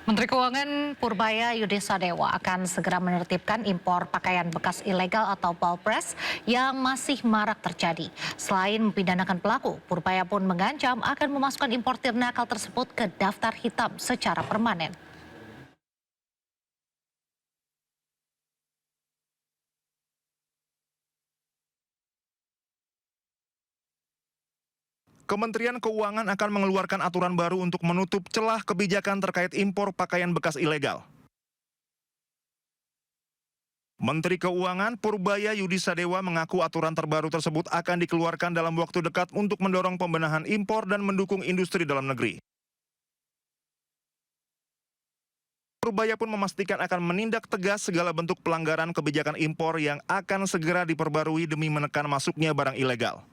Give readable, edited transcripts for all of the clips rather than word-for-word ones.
Menteri Keuangan Purbaya Yudhisadewa akan segera menertibkan impor pakaian bekas ilegal atau balpres yang masih marak terjadi. Selain mempidanakan pelaku, Purbaya pun mengancam akan memasukkan importir nakal tersebut ke daftar hitam secara permanen. Kementerian Keuangan akan mengeluarkan aturan baru untuk menutup celah kebijakan terkait impor pakaian bekas ilegal. Menteri Keuangan Purbaya Yudhisadewa mengaku aturan terbaru tersebut akan dikeluarkan dalam waktu dekat untuk mendorong pembenahan impor dan mendukung industri dalam negeri. Purbaya pun memastikan akan menindak tegas segala bentuk pelanggaran kebijakan impor yang akan segera diperbarui demi menekan masuknya barang ilegal.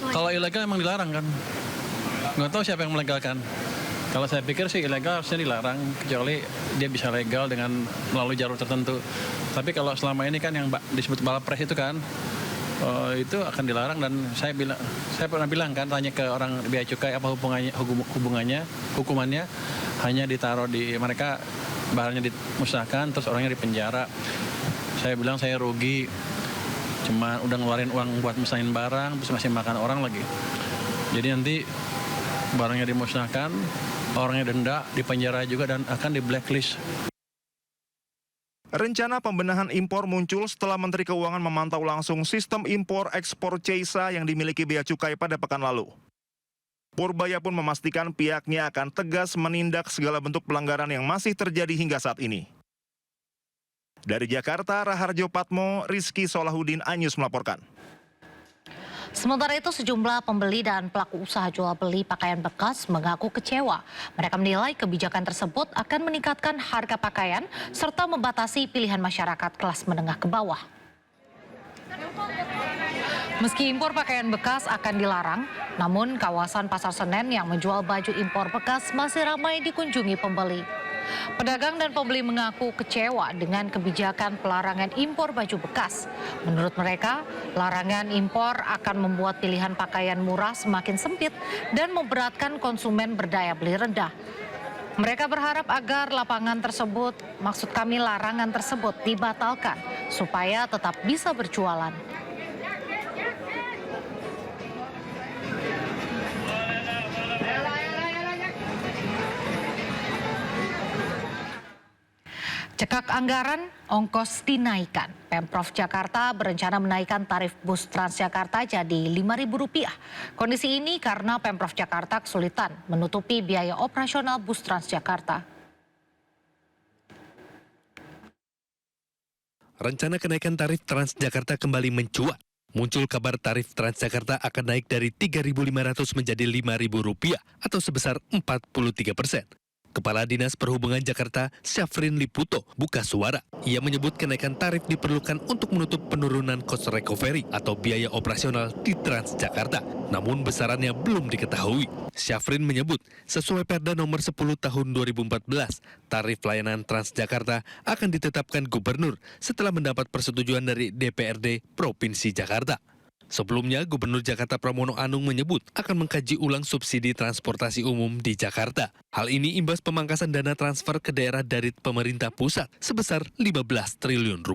Kalau ilegal emang dilarang kan? Nggak tahu siapa yang melegalkan. Kalau saya pikir sih ilegal harusnya dilarang, kecuali dia bisa legal dengan melalui jalur tertentu. Tapi kalau selama ini kan yang disebut balpres itu kan, itu akan dilarang dan saya pernah bilang kan, tanya ke orang bea cukai apa hukumannya, hanya ditaruh di mereka, barangnya dimusnahkan, terus orangnya dipenjara. Saya bilang saya rugi. Cuma udah ngeluarin uang buat musnahin barang, terus masih makan orang lagi. Jadi nanti barangnya dimusnahkan, orangnya denda, dipenjara juga, dan akan di blacklist. Rencana pembenahan impor muncul setelah Menteri Keuangan memantau langsung sistem impor-ekspor CISA yang dimiliki Bea Cukai pada pekan lalu. Purbaya pun memastikan pihaknya akan tegas menindak segala bentuk pelanggaran yang masih terjadi hingga saat ini. Dari Jakarta, Raharjo Patmo, Rizky Solahuddin, iNews melaporkan. Sementara itu, sejumlah pembeli dan pelaku usaha jual beli pakaian bekas mengaku kecewa. Mereka menilai kebijakan tersebut akan meningkatkan harga pakaian serta membatasi pilihan masyarakat kelas menengah ke bawah. Meski impor pakaian bekas akan dilarang, namun kawasan Pasar Senen yang menjual baju impor bekas masih ramai dikunjungi pembeli. Pedagang dan pembeli mengaku kecewa dengan kebijakan pelarangan impor baju bekas. Menurut mereka, larangan impor akan membuat pilihan pakaian murah semakin sempit dan memberatkan konsumen berdaya beli rendah. Mereka berharap agar larangan tersebut dibatalkan supaya tetap bisa berjualan. Cekak anggaran, ongkos dinaikkan. Pemprov Jakarta berencana menaikkan tarif bus Transjakarta jadi Rp5.000. Kondisi ini karena Pemprov Jakarta kesulitan menutupi biaya operasional bus Transjakarta. Rencana kenaikan tarif Transjakarta kembali mencuat. Muncul kabar tarif Transjakarta akan naik dari Rp3.500 menjadi Rp5.000 atau sebesar 43%. Kepala Dinas Perhubungan Jakarta, Syafrin Liputo, buka suara. Ia menyebut kenaikan tarif diperlukan untuk menutup penurunan cost recovery atau biaya operasional di Transjakarta. Namun besarannya belum diketahui. Syafrin menyebut, sesuai Perda nomor 10 tahun 2014, tarif layanan Transjakarta akan ditetapkan gubernur setelah mendapat persetujuan dari DPRD Provinsi Jakarta. Sebelumnya, Gubernur Jakarta Pramono Anung menyebut akan mengkaji ulang subsidi transportasi umum di Jakarta. Hal ini imbas pemangkasan dana transfer ke daerah dari pemerintah pusat sebesar Rp15 triliun.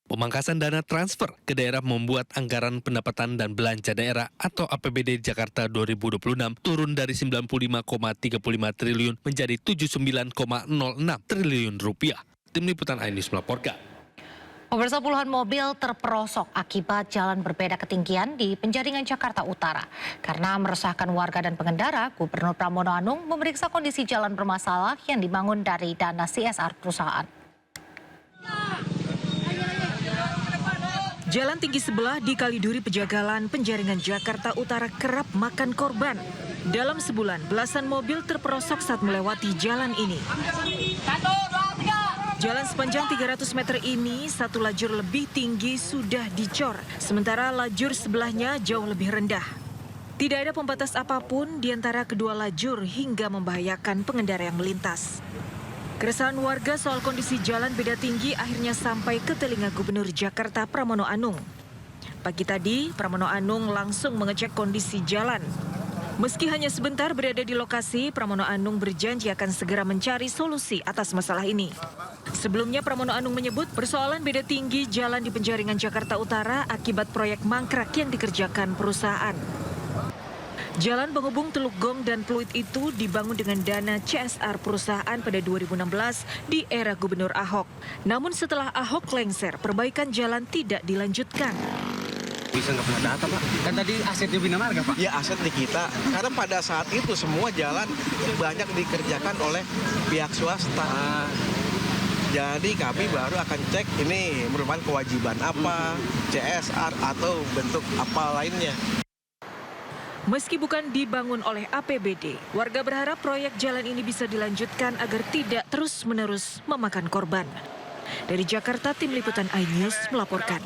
Pemangkasan dana transfer ke daerah membuat anggaran pendapatan dan belanja daerah atau APBD Jakarta 2026 turun dari Rp95,35 triliun menjadi Rp79,06 triliun. Tim Liputan iNews melaporkan. Pemirsa, puluhan mobil terperosok akibat jalan berbeda ketinggian di Penjaringan Jakarta Utara. Karena meresahkan warga dan pengendara, Gubernur Pramono Anung memeriksa kondisi jalan bermasalah yang dibangun dari dana CSR perusahaan. Jalan tinggi sebelah di Kaliduri Pejagalan, Penjaringan Jakarta Utara kerap makan korban. Dalam sebulan, belasan mobil terperosok saat melewati jalan ini. Jalan sepanjang 300 meter ini, satu lajur lebih tinggi sudah dicor, sementara lajur sebelahnya jauh lebih rendah. Tidak ada pembatas apapun di antara kedua lajur hingga membahayakan pengendara yang melintas. Keresahan warga soal kondisi jalan beda tinggi akhirnya sampai ke telinga Gubernur Jakarta Pramono Anung. Pagi tadi, Pramono Anung langsung mengecek kondisi jalan. Meski hanya sebentar berada di lokasi, Pramono Anung berjanji akan segera mencari solusi atas masalah ini. Sebelumnya Pramono Anung menyebut persoalan beda tinggi jalan di Penjaringan Jakarta Utara akibat proyek mangkrak yang dikerjakan perusahaan. Jalan penghubung Teluk Gong dan Pluit itu dibangun dengan dana CSR perusahaan pada 2016 di era Gubernur Ahok. Namun setelah Ahok lengser, perbaikan jalan tidak dilanjutkan. Bisa nggak pernah data, Pak? Kan tadi asetnya Bina Marga, Pak? Ya, aset di kita. Karena pada saat itu semua jalan banyak dikerjakan oleh pihak swasta. Jadi kami baru akan cek ini merupakan kewajiban apa, CSR atau bentuk apa lainnya. Meski bukan dibangun oleh APBD, warga berharap proyek jalan ini bisa dilanjutkan agar tidak terus-menerus memakan korban. Dari Jakarta, Tim Liputan iNews melaporkan.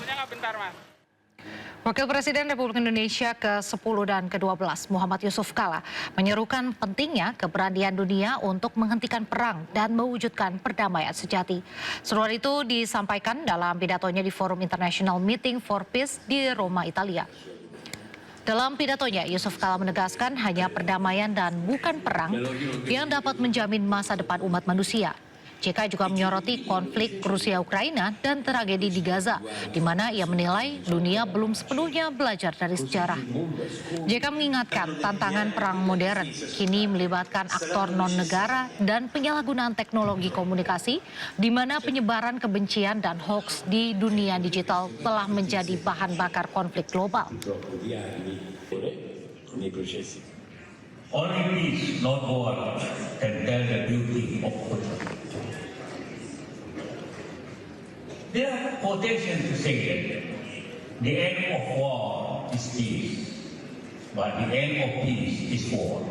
Wakil Presiden Republik Indonesia ke-10 dan ke-12 Muhammad Yusuf Kala menyerukan pentingnya keberanian dunia untuk menghentikan perang dan mewujudkan perdamaian sejati. Seruan itu disampaikan dalam pidatonya di Forum International Meeting for Peace di Roma, Italia. Dalam pidatonya, Yusuf Kala menegaskan hanya perdamaian dan bukan perang yang dapat menjamin masa depan umat manusia. JK juga menyoroti konflik Rusia-Ukraina dan tragedi di Gaza, di mana ia menilai dunia belum sepenuhnya belajar dari sejarah. JK mengingatkan tantangan perang modern kini melibatkan aktor non-negara dan penyalahgunaan teknologi komunikasi, di mana penyebaran kebencian dan hoaks di dunia digital telah menjadi bahan bakar konflik global. Only peace, not war, can tell the beauty of culture. There are quotations to say that the end of war is peace, but the end of peace is war.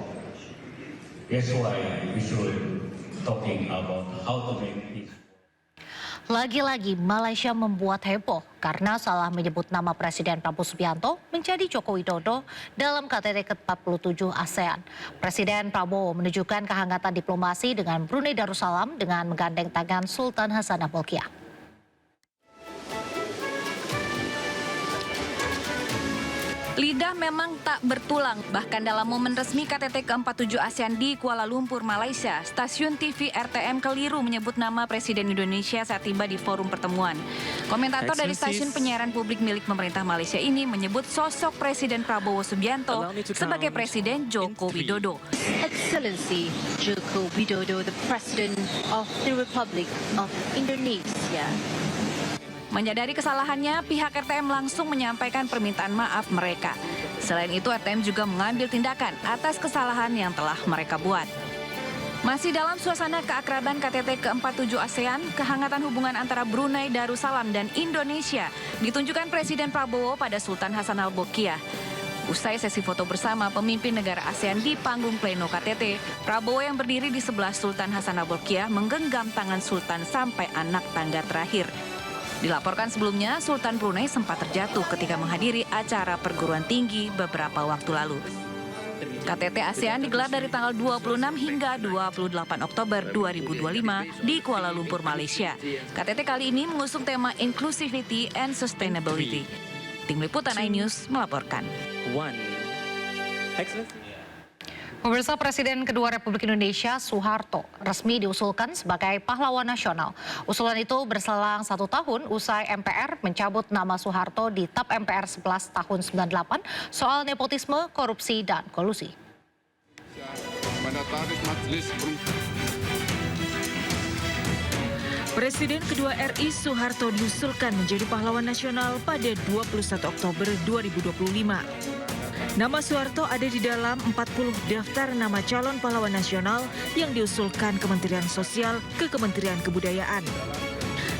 That's why we should talking about how to make peace. Lagi-lagi Malaysia membuat heboh karena salah menyebut nama Presiden Prabowo Subianto menjadi Joko Widodo dalam KTT ke-47 ASEAN. Presiden Prabowo menunjukkan kehangatan diplomasi dengan Brunei Darussalam dengan menggandeng tangan Sultan Hasanah Bolkiah. Lidah memang tak bertulang. Bahkan dalam momen resmi KTT ke-47 ASEAN di Kuala Lumpur, Malaysia, stasiun TV RTM keliru menyebut nama Presiden Indonesia saat tiba di forum pertemuan. Komentator dari stasiun penyiaran publik milik pemerintah Malaysia ini menyebut sosok Presiden Prabowo Subianto sebagai Presiden Joko Widodo. Excellency Joko Widodo, the President of the Republic of Indonesia. Menyadari kesalahannya, pihak RTM langsung menyampaikan permintaan maaf mereka. Selain itu, RTM juga mengambil tindakan atas kesalahan yang telah mereka buat. Masih dalam suasana keakraban KTT ke-47 ASEAN, kehangatan hubungan antara Brunei Darussalam dan Indonesia ditunjukkan Presiden Prabowo pada Sultan Hasanah Bolkiah. Usai sesi foto bersama pemimpin negara ASEAN di panggung pleno KTT, Prabowo yang berdiri di sebelah Sultan Hasanah Bolkiah menggenggam tangan Sultan sampai anak tangga terakhir. Dilaporkan sebelumnya, Sultan Brunei sempat terjatuh ketika menghadiri acara perguruan tinggi beberapa waktu lalu. KTT ASEAN digelar dari tanggal 26 hingga 28 Oktober 2025 di Kuala Lumpur, Malaysia. KTT kali ini mengusung tema Inclusivity and Sustainability. Tim Liputan iNews melaporkan. Pemirsa, Presiden kedua Republik Indonesia Soeharto resmi diusulkan sebagai pahlawan nasional. Usulan itu berselang 1 tahun usai MPR mencabut nama Soeharto di TAP MPR 11 tahun 98 soal nepotisme, korupsi, dan kolusi. Presiden kedua RI Soeharto diusulkan menjadi pahlawan nasional pada 21 Oktober 2025. Nama Soeharto ada di dalam 40 daftar nama calon pahlawan nasional yang diusulkan Kementerian Sosial ke Kementerian Kebudayaan.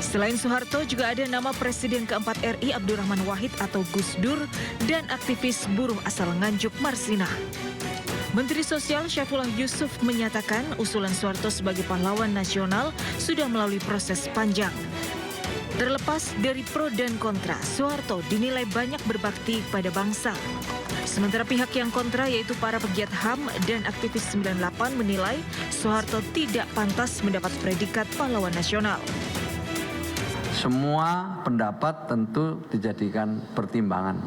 Selain Soeharto juga ada nama Presiden keempat RI Abdurrahman Wahid atau Gus Dur dan aktivis buruh asal Nganjuk Marsina. Menteri Sosial Syaifullah Yusuf menyatakan usulan Soeharto sebagai pahlawan nasional sudah melalui proses panjang. Terlepas dari pro dan kontra, Soeharto dinilai banyak berbakti pada bangsa. Sementara pihak yang kontra yaitu para pegiat HAM dan aktivis 98 menilai Soeharto tidak pantas mendapat predikat pahlawan nasional. Semua pendapat tentu dijadikan pertimbangan.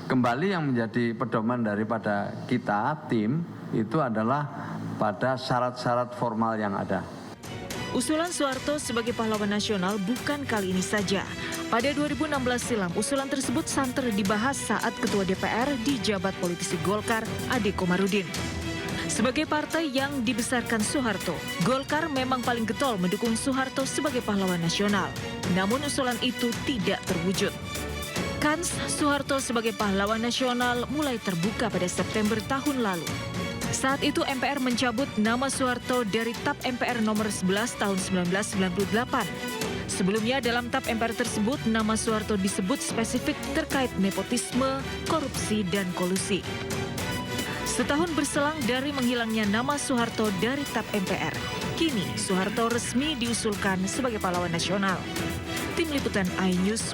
Kembali yang menjadi pedoman daripada kita, tim, itu adalah pada syarat-syarat formal yang ada. Usulan Soeharto sebagai pahlawan nasional bukan kali ini saja. Pada 2016 silam, usulan tersebut santer dibahas saat Ketua DPR dijabat politisi Golkar, Ade Komarudin. Sebagai partai yang dibesarkan Soeharto, Golkar memang paling getol mendukung Soeharto sebagai pahlawan nasional. Namun usulan itu tidak terwujud. Kans Soeharto sebagai pahlawan nasional mulai terbuka pada September tahun lalu. Saat itu MPR mencabut nama Soeharto dari TAP MPR nomor 11 tahun 1998. Sebelumnya dalam TAP MPR tersebut nama Soeharto disebut spesifik terkait nepotisme, korupsi, dan kolusi. Setahun berselang dari menghilangnya nama Soeharto dari TAP MPR, kini Soeharto resmi diusulkan sebagai pahlawan nasional. Tim Liputan iNews